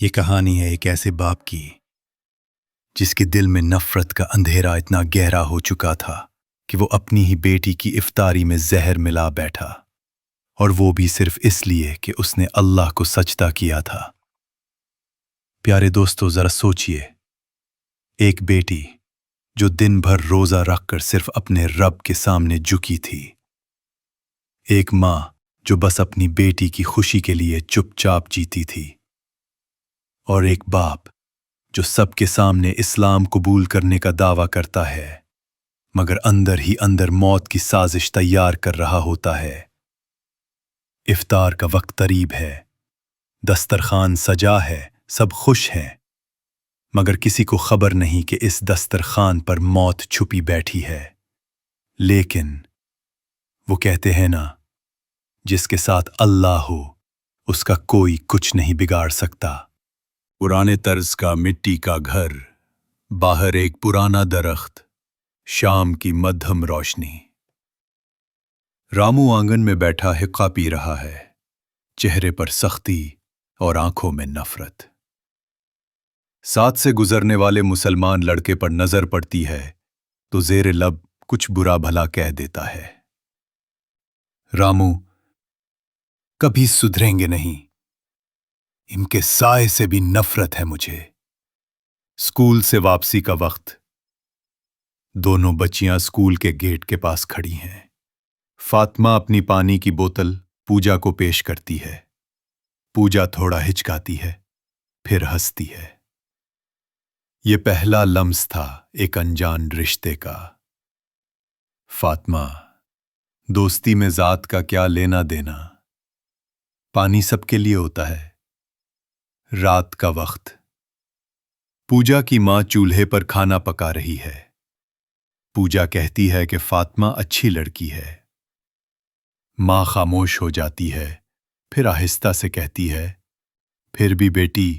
یہ کہانی ہے ایک ایسے باپ کی جس کے دل میں نفرت کا اندھیرا اتنا گہرا ہو چکا تھا کہ وہ اپنی ہی بیٹی کی افطاری میں زہر ملا بیٹھا، اور وہ بھی صرف اس لیے کہ اس نے اللہ کو سجدہ کیا تھا۔ پیارے دوستو، ذرا سوچئے، ایک بیٹی جو دن بھر روزہ رکھ کر صرف اپنے رب کے سامنے جھکی تھی، ایک ماں جو بس اپنی بیٹی کی خوشی کے لیے چپ چاپ جیتی تھی، اور ایک باپ جو سب کے سامنے اسلام قبول کرنے کا دعویٰ کرتا ہے مگر اندر ہی اندر موت کی سازش تیار کر رہا ہوتا ہے۔ افطار کا وقت قریب ہے، دسترخوان سجا ہے، سب خوش ہیں، مگر کسی کو خبر نہیں کہ اس دسترخوان پر موت چھپی بیٹھی ہے۔ لیکن وہ کہتے ہیں نا، جس کے ساتھ اللہ ہو اس کا کوئی کچھ نہیں بگاڑ سکتا۔ پرانے طرز کا مٹی کا گھر، باہر ایک پرانا درخت، شام کی مدھم روشنی۔ رامو آنگن میں بیٹھا حقہ پی رہا ہے، چہرے پر سختی اور آنکھوں میں نفرت۔ ساتھ سے گزرنے والے مسلمان لڑکے پر نظر پڑتی ہے تو زیر لب کچھ برا بھلا کہہ دیتا ہے۔ رامو کبھی سدھریں گے نہیں، ان کے سائے سے بھی نفرت ہے مجھے۔ اسکول سے واپسی کا وقت، دونوں بچیاں اسکول کے گیٹ کے پاس کھڑی ہیں۔ فاطمہ اپنی پانی کی بوتل پوجا کو پیش کرتی ہے۔ پوجا تھوڑا ہچکاتی ہے، پھر ہنستی ہے۔ یہ پہلا لمس تھا ایک انجان رشتے کا۔ فاطمہ، دوستی میں ذات کا کیا لینا دینا، پانی سب کے لیے ہوتا ہے۔ رات کا وقت، پوجا کی ماں چولہے پر کھانا پکا رہی ہے۔ پوجا کہتی ہے کہ فاطمہ اچھی لڑکی ہے۔ ماں خاموش ہو جاتی ہے، پھر آہستہ سے کہتی ہے، پھر بھی بیٹی،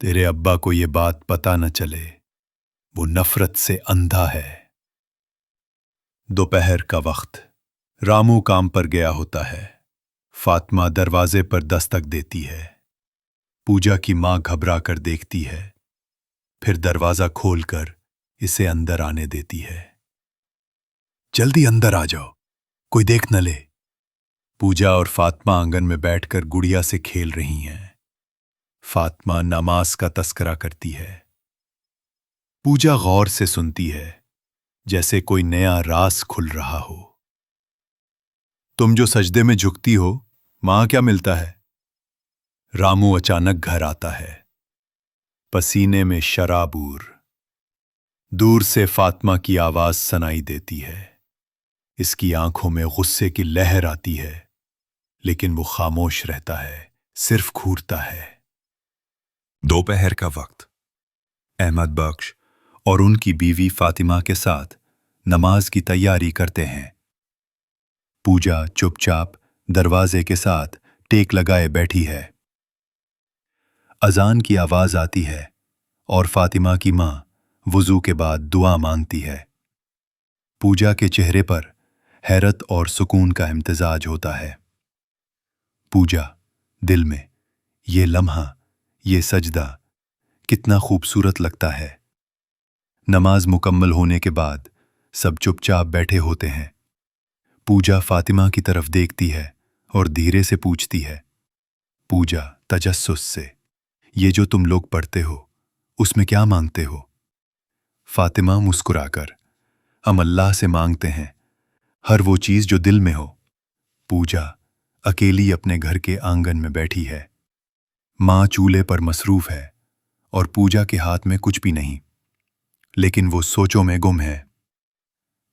تیرے ابا کو یہ بات پتہ نہ چلے، وہ نفرت سے اندھا ہے۔ دوپہر کا وقت، رامو کام پر گیا ہوتا ہے۔ فاطمہ دروازے پر دستک دیتی ہے۔ پوجا کی ماں گھبرا کر دیکھتی ہے، پھر دروازہ کھول کر اسے اندر آنے دیتی ہے۔ جلدی اندر آ جاؤ، کوئی دیکھ نہ لے۔ پوجا اور فاطمہ آنگن میں بیٹھ کر گڑیا سے کھیل رہی ہیں۔ فاطمہ نماز کا تذکرہ کرتی ہے۔ پوجا غور سے سنتی ہے، جیسے کوئی نیا راز کھل رہا ہو۔ تم جو سجدے میں جھکتی ہو، وہاں کیا ملتا ہے؟ رامو اچانک گھر آتا ہے، پسینے میں شرابور۔ دور سے فاطمہ کی آواز سنائی دیتی ہے۔ اس کی آنکھوں میں غصے کی لہر آتی ہے، لیکن وہ خاموش رہتا ہے، صرف گھورتا ہے۔ دوپہر کا وقت، احمد بخش اور ان کی بیوی فاطمہ کے ساتھ نماز کی تیاری کرتے ہیں۔ پوجا چپ چاپ دروازے کے ساتھ ٹیک لگائے بیٹھی ہے۔ اذان کی آواز آتی ہے اور فاطمہ کی ماں وضو کے بعد دعا مانگتی ہے۔ پوجا کے چہرے پر حیرت اور سکون کا امتزاج ہوتا ہے۔ پوجا دل میں، یہ لمحہ، یہ سجدہ کتنا خوبصورت لگتا ہے۔ نماز مکمل ہونے کے بعد سب چپ چاپ بیٹھے ہوتے ہیں۔ پوجا فاطمہ کی طرف دیکھتی ہے اور دھیرے سے پوچھتی ہے، پوجا تجسس سے، یہ جو تم لوگ پڑھتے ہو، اس میں کیا مانگتے ہو؟ فاطمہ مسکرا کر، ہم اللہ سے مانگتے ہیں ہر وہ چیز جو دل میں ہو۔ پوجا اکیلی اپنے گھر کے آنگن میں بیٹھی ہے۔ ماں چولہے پر مصروف ہے اور پوجا کے ہاتھ میں کچھ بھی نہیں، لیکن وہ سوچوں میں گم ہے۔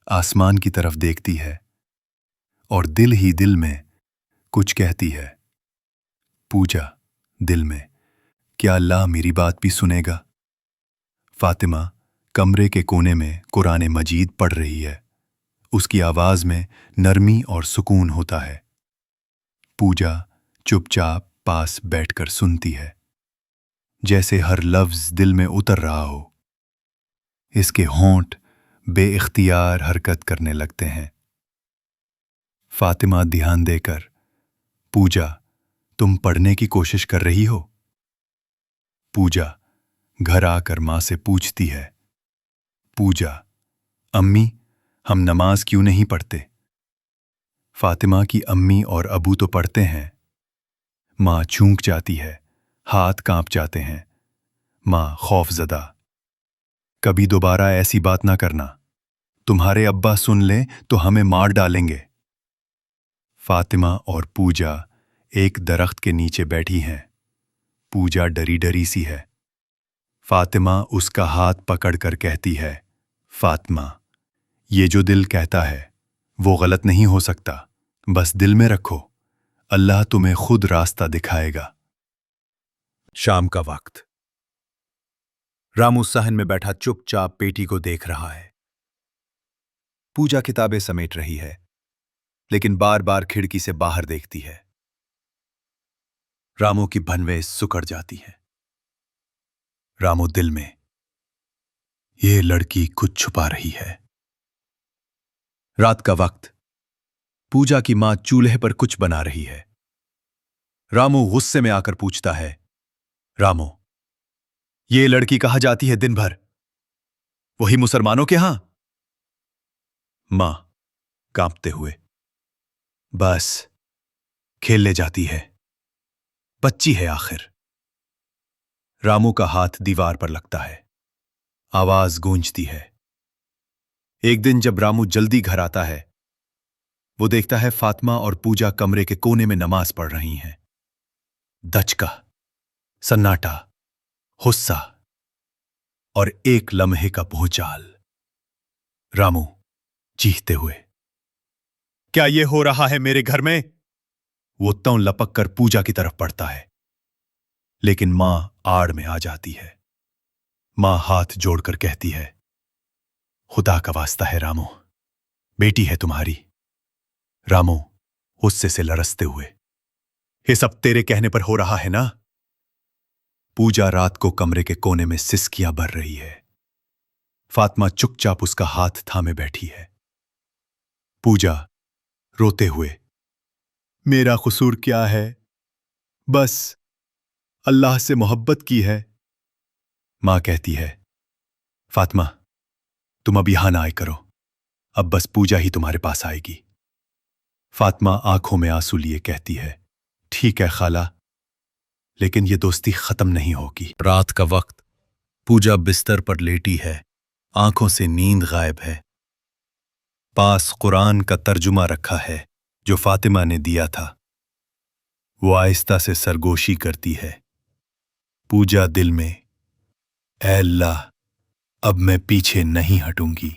آسمان کی طرف دیکھتی ہے اور دل ہی دل میں کچھ کہتی ہے۔ پوجا دل میں، کیا اللہ میری بات بھی سنے گا؟ فاطمہ کمرے کے کونے میں قرآن مجید پڑھ رہی ہے۔ اس کی آواز میں نرمی اور سکون ہوتا ہے۔ پوجا چپ چاپ پاس بیٹھ کر سنتی ہے، جیسے ہر لفظ دل میں اتر رہا ہو۔ اس کے ہونٹ بے اختیار حرکت کرنے لگتے ہیں۔ فاطمہ دھیان دے کر، پوجا، تم پڑھنے کی کوشش کر رہی ہو؟ पूजा घर आकर माँ से पूछती है, पूजा, अम्मी, हम नमाज क्यों नहीं पढ़ते? फातिमा की अम्मी और अबू तो पढ़ते हैं। माँ चूक जाती है, हाथ कांप जाते हैं। माँ खौफजदा, कभी दोबारा ऐसी बात ना करना, तुम्हारे अब्बा सुन लें तो हमें मार डालेंगे। फातिमा और पूजा एक दरख्त के नीचे बैठी हैं। पूजा डरी डरी सी है। फातिमा उसका हाथ पकड़कर कहती है, फातिमा, ये जो दिल कहता है वो गलत नहीं हो सकता, बस दिल में रखो, अल्लाह तुम्हें खुद रास्ता दिखाएगा। शाम का वक्त। रामू सहन में बैठा चुपचाप पेटी को देख रहा है। पूजा किताबें समेट रही है, लेकिन बार बार खिड़की से बाहर देखती है। रामू की भनवें सुकड़ जाती हैं। रामू दिल में, ये लड़की कुछ छुपा रही है। रात का वक्त। पूजा की मां चूल्हे पर कुछ बना रही है। रामू गुस्से में आकर पूछता है, रामू, ये लड़की कहां जाती है दिन भर? वही मुसलमानों के यहां? मां कांपते हुए, बस खेलने जाती है, बच्ची है आखिर। रामू का हाथ दीवार पर लगता है। आवाज गूंजती है। एक दिन जब रामू जल्दी घर आता है, वो देखता है फातिमा और पूजा कमरे के कोने में नमाज पढ़ रही हैं। दचका, सन्नाटा, गुस्सा और एक लम्हे का भूचाल। रामू चीखते हुए, क्या ये हो रहा है मेरे घर में? वो त्यों लपक कर पूजा की तरफ बढ़ता है, लेकिन मां आड़ में आ जाती है। मां हाथ जोड़कर कहती है, खुदा का वास्ता है रामू, बेटी है तुम्हारी। रामू गुस्से से लरसते हुए, ये सब तेरे कहने पर हो रहा है ना? पूजा रात को कमरे के कोने में सिसकियां भर रही है। फातिमा चुपचाप उसका हाथ थामे बैठी है। पूजा रोते हुए, मेरा कसूर क्या है? बस अल्लाह से मोहब्बत की है। मां कहती है, फातिमा, तुम अब यहां ना आए करो, अब बस पूजा ही तुम्हारे पास आएगी। फातिमा आंखों में आंसू लिए कहती है, ठीक है खाला, लेकिन ये दोस्ती खत्म नहीं होगी। रात का वक्त। पूजा बिस्तर पर लेटी है, आंखों से नींद गायब है। पास कुरान का तर्जुमा रखा है जो फातिमा ने दिया था। वो आहिस्ता से सरगोशी करती है। पूजा दिल में, ऐ अल्लाह, अब मैं पीछे नहीं हटूंगी।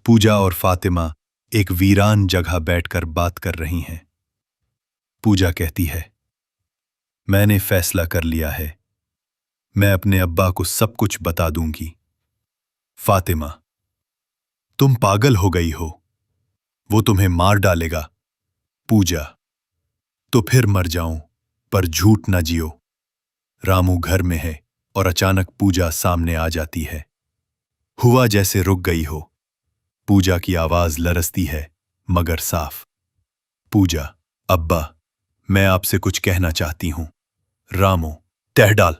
पूजा और फातिमा एक वीरान जगह बैठकर बात कर रही हैं। पूजा कहती है, मैंने फैसला कर लिया है, मैं अपने अब्बा को सब कुछ बता दूंगी। फातिमा, तुम पागल हो गई हो, वो तुम्हें मार डालेगा। पूजा, तो फिर मर जाऊं, पर झूठ न जियो। रामू घर में है और अचानक पूजा सामने आ जाती है। हुआ जैसे रुक गई हो। पूजा की आवाज लरसती है मगर साफ। पूजा, अब्बा, मैं आपसे कुछ कहना चाहती हूं। रामू, तह डाल,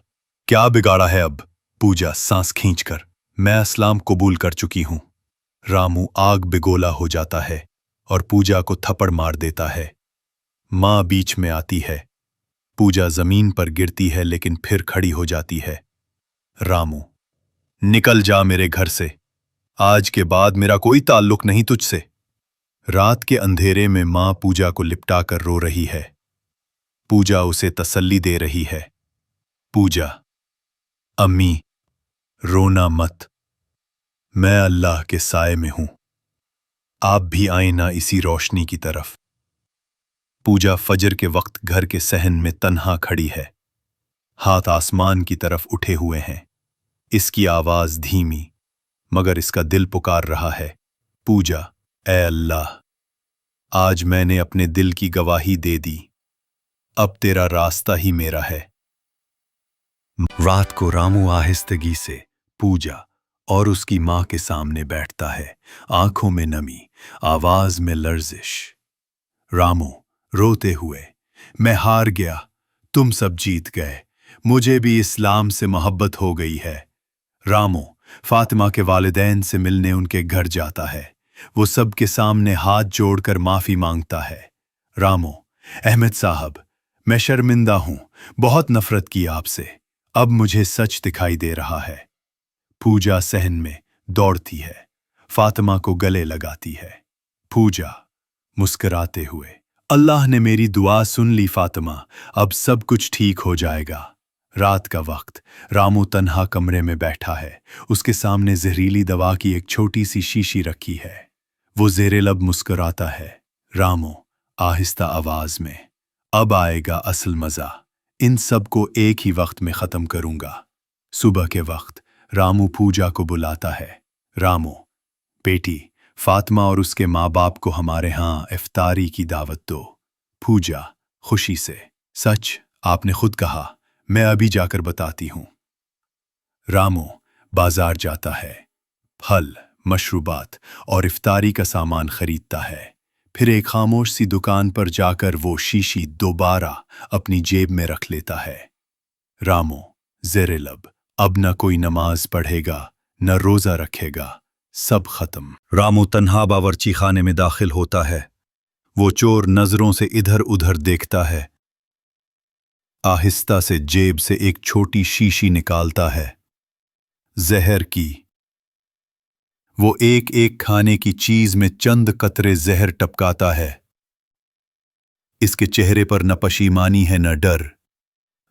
क्या बिगाड़ा है अब? पूजा सांस खींचकर, मैं इस्लाम कबूल कर चुकी हूं। रामू आग बिगोला हो जाता है और पूजा को थप्पड़ मार देता है। मां बीच में आती है। पूजा जमीन पर गिरती है लेकिन फिर खड़ी हो जाती है। रामू, निकल जा मेरे घर से, आज के बाद मेरा कोई ताल्लुक नहीं तुझसे। रात के अंधेरे में मां पूजा को लिपटाकर रो रही है। पूजा उसे तसल्ली दे रही है। पूजा, अम्मी, रोना मत, मैं अल्लाह के साए में हूं, आप भी आए ना इसी रोशनी की तरफ। पूजा फजर के वक्त घर के सहन में तन्हा खड़ी है। हाथ आसमान की तरफ उठे हुए हैं। इसकी आवाज धीमी मगर इसका दिल पुकार रहा है। पूजा, ऐ अल्लाह, आज मैंने अपने दिल की गवाही दे दी, अब तेरा रास्ता ही मेरा है। रात को रामू आहिस्तगी से पूजा और उसकी मां के सामने बैठता है, आंखों में नमी, आवाज में लर्जिश। रामू रोते हुए, मैं हार गया, तुम सब जीत गए, मुझे भी इस्लाम से मोहब्बत हो गई है। रामू फातिमा के वालिदैन से मिलने उनके घर जाता है। वो सबके सामने हाथ जोड़कर माफी मांगता है। रामू, अहमद साहब, मैं शर्मिंदा हूं, बहुत नफरत की आपसे। अब मुझे सच दिखाई दे रहा है। पूजा सहन में दौड़ती है, फातिमा को गले लगाती है। पूजा मुस्कुराते हुए, अल्लाह ने मेरी दुआ सुन ली फातिमा, अब सब कुछ ठीक हो जाएगा। रात का वक्त, रामू तन्हा कमरे में बैठा है। उसके सामने जहरीली दवा की एक छोटी सी शीशी रखी है। वो जेरे लब मुस्कुराता है। रामू आहिस्ता आवाज में, अब आएगा असल मजा, इन सब को एक ही वक्त में खत्म करूंगा। सुबह के वक्त रामू पूजा को बुलाता है। रामू, बेटी, फातिमा और उसके माँ बाप को हमारे यहाँ इफ्तारी की दावत दो। पूजा खुशी से, सच, आपने खुद कहा, मैं अभी जाकर बताती हूं। रामू बाजार जाता है, फल, मशरूबात और इफ्तारी का सामान खरीदता है। फिर एक खामोश सी दुकान पर जाकर वो शीशी दोबारा अपनी जेब में रख लेता है। रामू ज़ेरे लब, अब न कोई नमाज पढ़ेगा, न रोजा रखेगा, सब खत्म। रामू तन्हा बावर्ची खाने में दाखिल होता है। वो चोर नजरों से इधर उधर देखता है। आहिस्ता से जेब से एक छोटी शीशी निकालता है, जहर की। वो एक एक खाने की चीज में चंद कतरे जहर टपकाता है। इसके चेहरे पर न पशीमानी है न डर,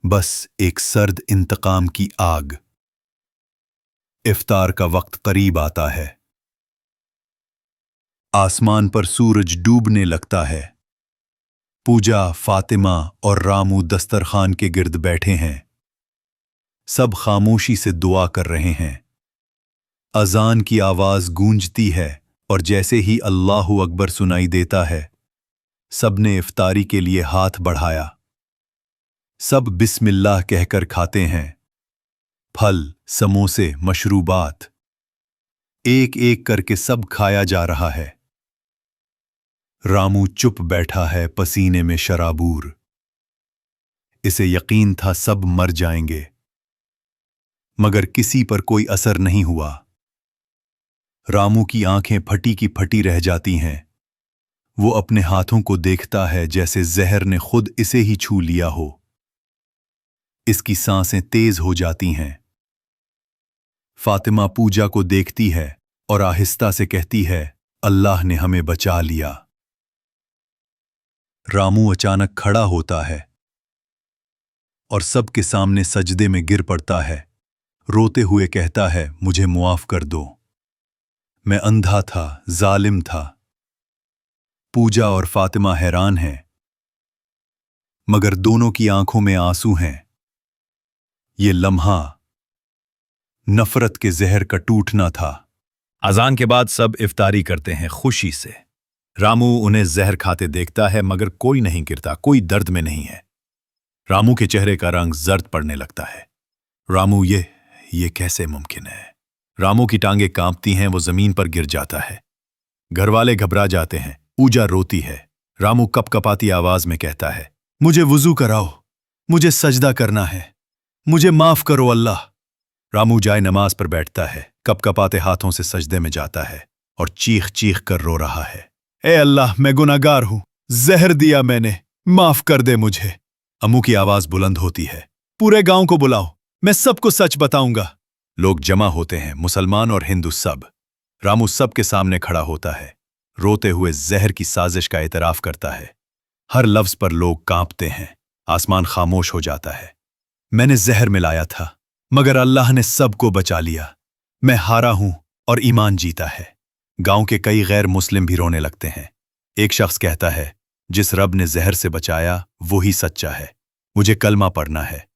बस एक सर्द इंतकाम की आग। इफ्तार का वक्त करीब आता है। आसमान पर सूरज डूबने लगता है। पूजा, फातिमा और रामू दस्तरखान के गिर्द बैठे हैं। सब खामोशी से दुआ कर रहे हैं। अजान की आवाज गूंजती है और जैसे ही अल्लाहु अकबर सुनाई देता है, सबने इफ्तारी के लिए हाथ बढ़ाया। सब बिस्मिल्लाह कहकर खाते हैं। फल, समोसे, मशरूबात, एक एक करके सब खाया जा रहा है। रामू चुप बैठा है, पसीने में शराबूर। इसे यकीन था सब मर जाएंगे, मगर किसी पर कोई असर नहीं हुआ। रामू की आंखें फटी की फटी रह जाती हैं। वो अपने हाथों को देखता है जैसे जहर ने खुद इसे ही छू लिया हो। इसकी सांसें तेज हो जाती हैं। फातिमा पूजा को देखती है और आहिस्ता से कहती है, अल्लाह ने हमें बचा लिया। रामू अचानक खड़ा होता है और सबके सामने सजदे में गिर पड़ता है। रोते हुए कहता है, मुझे मुआफ कर दो, मैं अंधा था, जालिम था। पूजा और फातिमा हैरान हैं, मगर दोनों की आंखों में आंसू हैं। ये लम्हा नफरत के जहर का टूटना था। अजान के बाद सब इफ्तारी करते हैं खुशी से। रामू उन्हें जहर खाते देखता है, मगर कोई नहीं गिरता, कोई दर्द में नहीं है। रामू के चेहरे का रंग जर्द पड़ने लगता है। रामू, ये कैसे मुमकिन है? रामू की टांगें कांपती हैं, वो जमीन पर गिर जाता है। घरवाले घबरा जाते हैं। पूजा रोती है। रामू कपकपाती आवाज में कहता है, मुझे वुजू कराओ, मुझे सजदा करना है, मुझे माफ करो अल्लाह। रामू जाए नमाज पर बैठता है, कपकपाते हाथों से सजदे में जाता है और चीख चीख कर रो रहा है, ए अल्लाह, मैं गुनाहगार हूं, जहर दिया मैंने, माफ कर दे मुझे। अम्मू की आवाज बुलंद होती है, पूरे गांव को बुलाओ, मैं सबको सच बताऊंगा। लोग जमा होते हैं, मुसलमान और हिंदू सब। रामू सबके सामने खड़ा होता है, रोते हुए जहर की साजिश का एतराफ करता है। हर लफ्ज पर लोग कांपते हैं। आसमान खामोश हो जाता है। मैंने जहर मिलाया था, मगर अल्लाह ने सबको बचा लिया। मैं हारा हूं और ईमान जीता है। गांव के कई गैर मुस्लिम भी रोने लगते हैं। एक शख्स कहता है, जिस रब ने जहर से बचाया वो ही सच्चा है, मुझे कलमा पढ़ना है।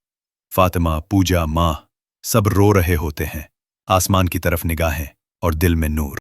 फातिमा, पूजा, माँ सब रो रहे होते हैं। आसमान की तरफ निगाहें और दिल में नूर।